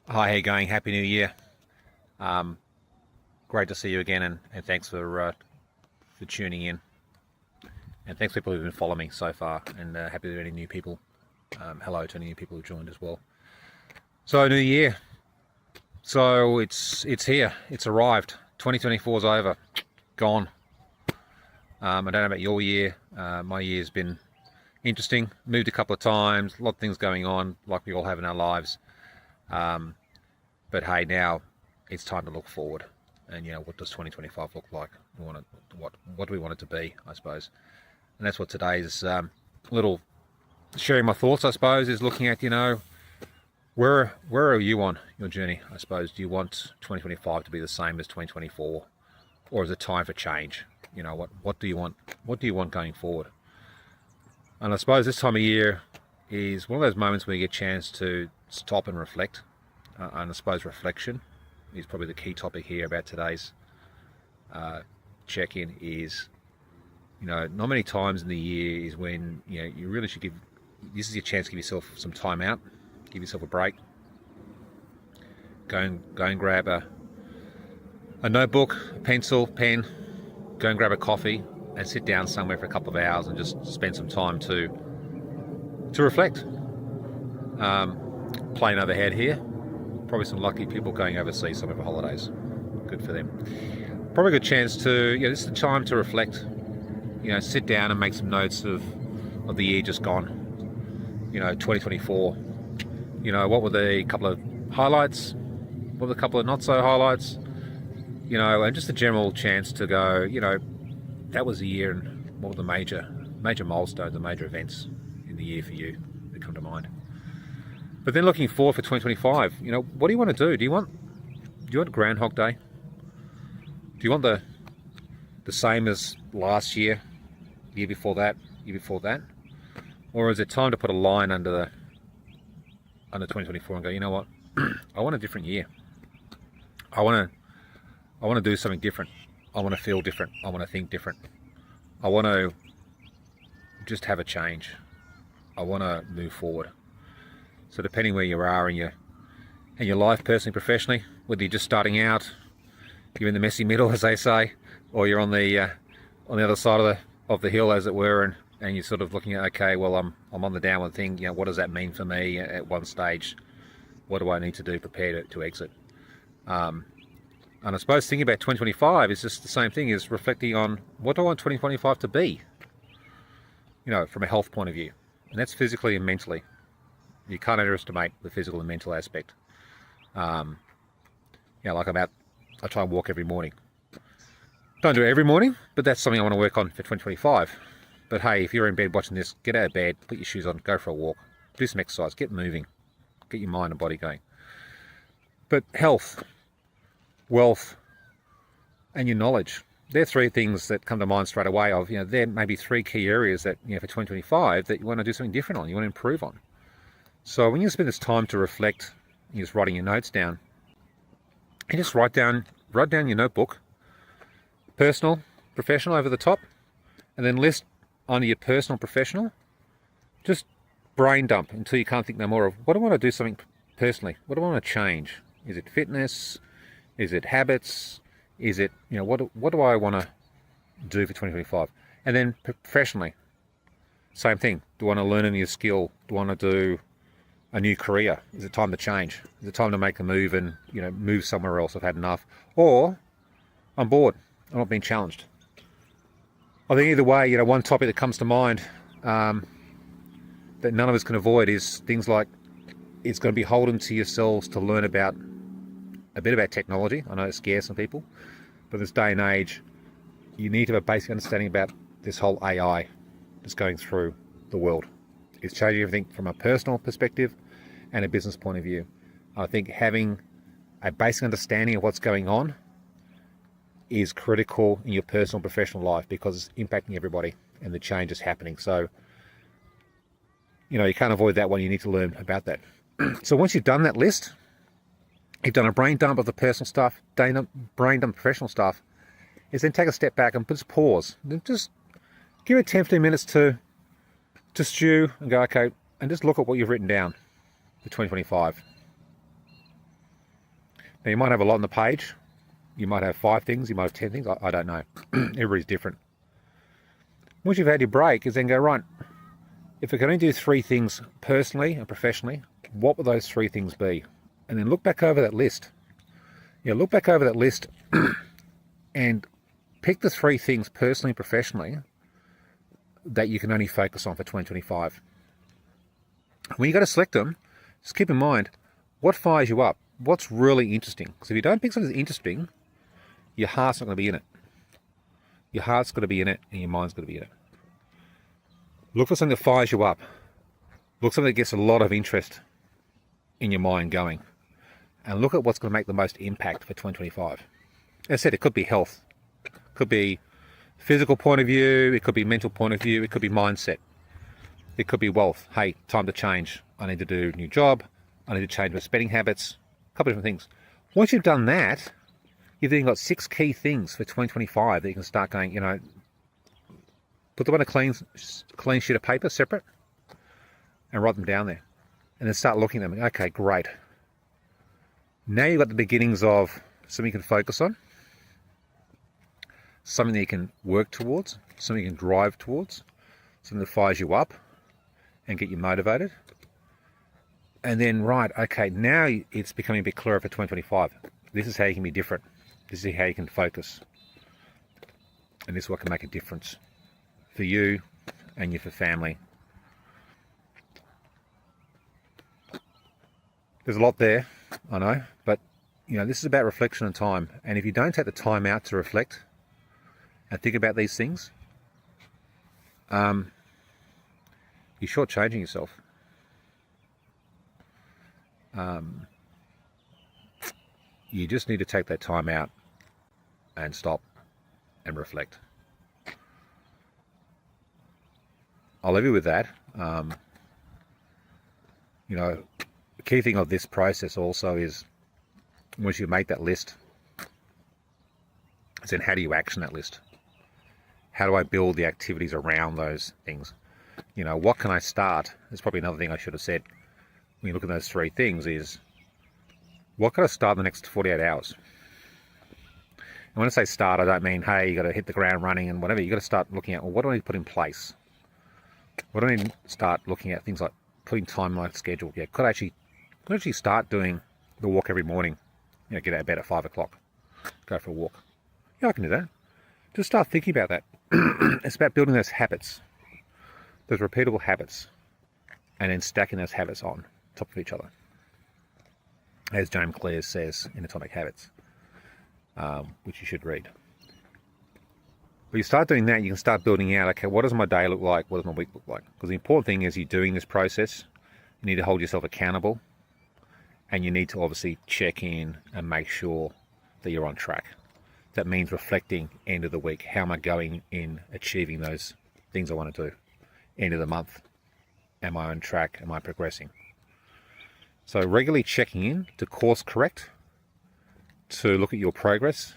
Hi, how you going? Happy New Year. Um, Great to see you again, and thanks for tuning in. And thanks to people who've been following me so far, and happy to any new people. Hello to any new people who've joined as well. So New Year. So it's here. It's arrived. 2024 is over. Gone. I don't know about your year. My year's been interesting. Moved a couple of times. A lot of things going on, like we all have in our lives. But hey, now it's time to look forward. And what does 2025 look like? What do we want it to be? I suppose, and that's what today's little sharing my thoughts. I suppose is looking at where are you on your journey? I suppose, do you want 2025 to be the same as 2024, or is it time for change? What do you want? What do you want going forward? And I suppose this time of year is one of those moments where you get a chance to stop and reflect. And I suppose reflection is probably the key topic here about today's check-in. Is not many times in the year is when you really should give. This is your chance to give yourself some time out, give yourself a break. Go and grab a notebook, a pencil, pen. Go and grab a coffee and sit down somewhere for a couple of hours and just spend some time to reflect. Plane overhead here. Probably some lucky people going overseas some of the holidays. Good for them. Probably a good chance to, this is the time to reflect. Sit down and make some notes of the year just gone. 2024. What were the couple of highlights? What were the couple of not so highlights? And just a general chance to go, that was a year, and what were the major milestones, the major events in the year for you that come to mind. But then looking forward for 2025, what do you want to do? Do you want Groundhog Day? Do you want the same as last year, year before that, or is it time to put a line under 2024 and go, you know what? I want a different year. I want to do something different. I want to feel different. I want to think different. I want to just have a change. I want to move forward. So depending where you are in your life, personally, professionally, whether you're just starting out, you're in the messy middle, as they say, or you're on the other side of the hill, as it were, and you're sort of looking at, okay, well, I'm on the downward thing. What does that mean for me at one stage? What do I need to do, prepare to exit? And I suppose thinking about 2025 is just the same thing as reflecting on what do I want 2025 to be, from a health point of view. And that's physically and mentally. You can't underestimate the physical and mental aspect. Like I try and walk every morning. Don't do it every morning, but that's something I want to work on for 2025. But hey, if you're in bed watching this, get out of bed, put your shoes on, go for a walk, do some exercise, get moving, get your mind and body going. But health, wealth, and your knowledge, they're three things that come to mind straight away of, there may be three key areas that, for 2025 that you want to do something different on, you want to improve on. So when you spend this time to reflect, you're just writing your notes down, and just write down your notebook, personal, professional over the top, and then list under your personal, professional, just brain dump until you can't think no more of, what do I want to do something personally? What do I want to change? Is it fitness? Is it habits? Is it, what do I want to do for 2025? And then professionally, same thing. Do I want to learn a new skill? Do I want to do a new career? Is it time to change? Is it time to make a move and move somewhere else? I've had enough, or I'm bored. I'm not being challenged. I think either way, one topic that comes to mind that none of us can avoid is things like it's going to be beholden to yourselves to learn about a bit about technology. I know it scares some people, but this day and age, you need to have a basic understanding about this whole AI that's going through the world. It's changing everything from a personal perspective and a business point of view. I think having a basic understanding of what's going on is critical in your personal and professional life because it's impacting everybody and the change is happening. So, you can't avoid that one. You need to learn about that. So once you've done that list, you've done a brain dump of the personal stuff, brain dump professional stuff, is then take a step back and just pause. Then just give it 10, 15 minutes to stew and go, okay, and just look at what you've written down for 2025. Now you might have a lot on the page. You might have 5 things, you might have 10 things, I don't know. Everybody's different. Once you've had your break, is then go, right, if I can only do 3 things personally and professionally, what would those 3 things be? And then look back over that list. Yeah, look back over that list and pick the 3 things personally and professionally that you can only focus on for 2025. When you got to select them, just keep in mind, what fires you up? What's really interesting? Because if you don't pick something that's interesting, your heart's not going to be in it. Your heart's got to be in it, and your mind's got to be in it. Look for something that fires you up. Look for something that gets a lot of interest in your mind going. And look at what's going to make the most impact for 2025. As I said, it could be health. It could be physical point of view. It could be mental point of view. It could be mindset. It could be wealth. Hey, time to change. I need to do a new job. I need to change my spending habits. A couple of different things. Once you've done that, you've then got 6 key things for 2025 that you can start going, you know, put them on a clean sheet of paper, separate, and write them down there. And then start looking at them. Okay, great. Now you've got the beginnings of something you can focus on, something that you can work towards, something you can drive towards, something that fires you up and get you motivated. And then, right, okay, now it's becoming a bit clearer for 2025. This is how you can be different. This is how you can focus. And this is what can make a difference for you and your family. There's a lot there, I know, but you know, this is about reflection and time. And if you don't take the time out to reflect and think about these things, you're shortchanging yourself. You just need to take that time out and stop and reflect. I'll leave you with that. You know, the key thing of this process also is once you make that list, then how do you action that list? How do I build the activities around those things? You know, what can I start? There's probably another thing I should have said when you look at those 3 things is, what can I start in the next 48 hours? And when I say start, I don't mean, hey, you got to hit the ground running and whatever. You got to start looking at, well, what do I need to put in place? What do I need to start looking at? Things like putting time on my schedule. Yeah, could I actually start doing the walk every morning? You know, get out of bed at 5 o'clock, go for a walk. Yeah, I can do that. Just start thinking about that. It's about building those habits, those repeatable habits, and then stacking those habits on top of each other. As James Clear says in Atomic Habits, which you should read. But you start doing that, you can start building out, okay, what does my day look like? What does my week look like? Because the important thing is you're doing this process, you need to hold yourself accountable, and you need to obviously check in and make sure that you're on track. That means reflecting end of the week. How am I going in achieving those things I want to do? End of the month. Am I on track? Am I progressing? So regularly checking in to course correct, to look at your progress,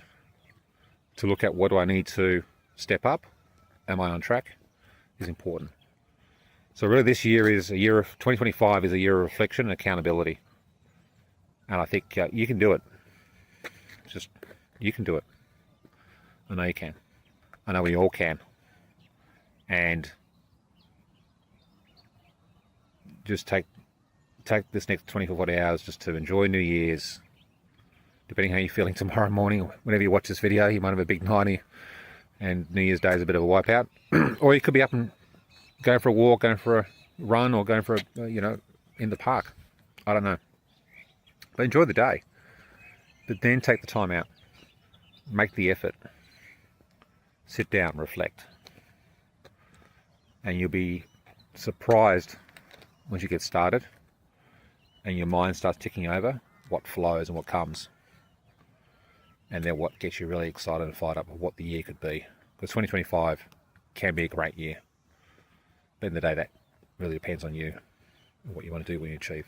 to look at what do I need to step up, am I on track, is important. So really this year is a year of, 2025 is a year of reflection and accountability. And I think you can do it. Just, you can do it. I know you can. I know we all can. And just take this next 24 40 hours just to enjoy New Year's. Depending how you're feeling tomorrow morning, whenever you watch this video, you might have a big night and New Year's Day is a bit of a wipeout. Or you could be up and going for a walk, going for a run, or going for a, you know, in the park. I don't know. But enjoy the day. But then take the time out. Make the effort. Sit down, reflect. And you'll be surprised once you get started and your mind starts ticking over what flows and what comes. And then what gets you really excited and fired up of what the year could be. Because 2025 can be a great year. But in the day, that really depends on you and what you want to do when you achieve.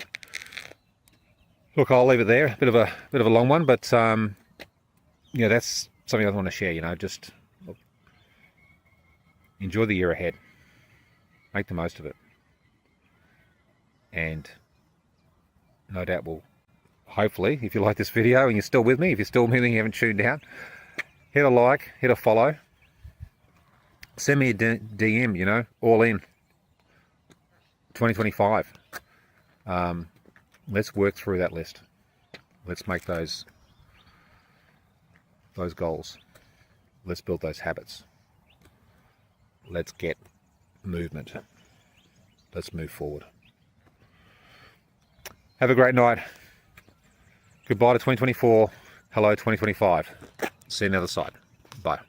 Look, I'll leave it there. A bit of a long one, but you know, that's something I want to share. You know, just look, enjoy the year ahead. Make the most of it. And no doubt we'll hopefully, if you like this video and you're still with me, if you're still with me and you haven't tuned out, hit a like, hit a follow, send me a DM, you know, all in 2025. Let's work through that list. Let's make those goals. Let's build those habits. Let's get movement. Let's move forward. Have a great night. Goodbye to 2024. Hello 2025. See you on the other side. Bye.